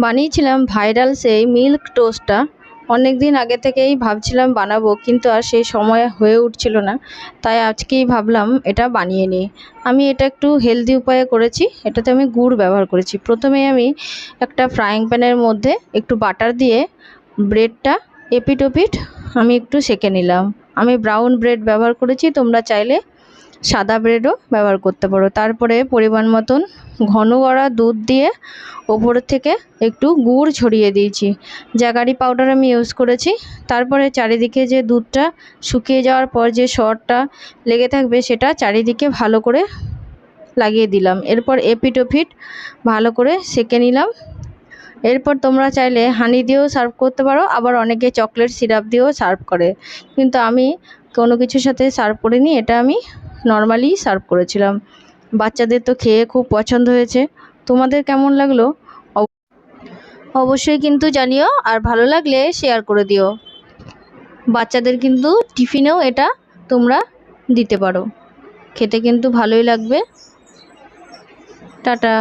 বানিয়েছিলাম ভাইরাল সেই মিল্ক টোস্টটা। অনেক দিন আগে থেকেই ভাবছিলাম বানাবো, কিন্তু আর সেই সময় হয়ে উঠছিল না। তাই আজকেই ভাবলাম এটা বানিয়ে নিই। আমি এটা একটু হেলদি উপায়ে করেছি। এটাতে আমি গুড় ব্যবহার করেছি। প্রথমে আমি একটা ফ্রাইং প্যানের মধ্যে একটু বাটার দিয়ে ব্রেডটা এপিট ওপিট আমি একটু সেঁকে নিলাম। আমি ব্রাউন ব্রেড ব্যবহার করেছি, তোমরা চাইলে সাদা ব্রেডও ব্যবহার করতে পারো। তারপরে পরিমাণ মতন ঘন করা দুধ দিয়ে ওপর থেকে একটু গুড় ছড়িয়ে দিয়েছি। জাগারি পাউডার আমি ইউজ করেছি। তারপরে চারিদিকে যে দুধটা শুকিয়ে যাওয়ার পর যে সরটা লেগে থাকবে সেটা চারিদিকে ভালো করে লাগিয়ে দিলাম। এরপর এপিট ওপিট ভালো করে সেঁকে নিলাম। এরপর তোমরা চাইলে হানি দিয়েও সার্ভ করতে পারো, আবার অনেকে চকলেট সিরাপ দিয়েও সার্ভ করে, কিন্তু আমি কোনো কিছুর সাথে সার্ভ করিনি। এটা আমি নর্মালি সার্ভ করেছিলাম। বাচ্চাদের তো খেয়ে খুব পছন্দ হয়েছে। তোমাদের কেমন লাগলো অবশ্যই কিন্তু জানিও, আর ভালো লাগলে শেয়ার করে দিও। বাচ্চাদের কিন্তু টিফিনেও এটা তোমরা দিতে পারো, খেতে কিন্তু ভালোই লাগবে। টাটা।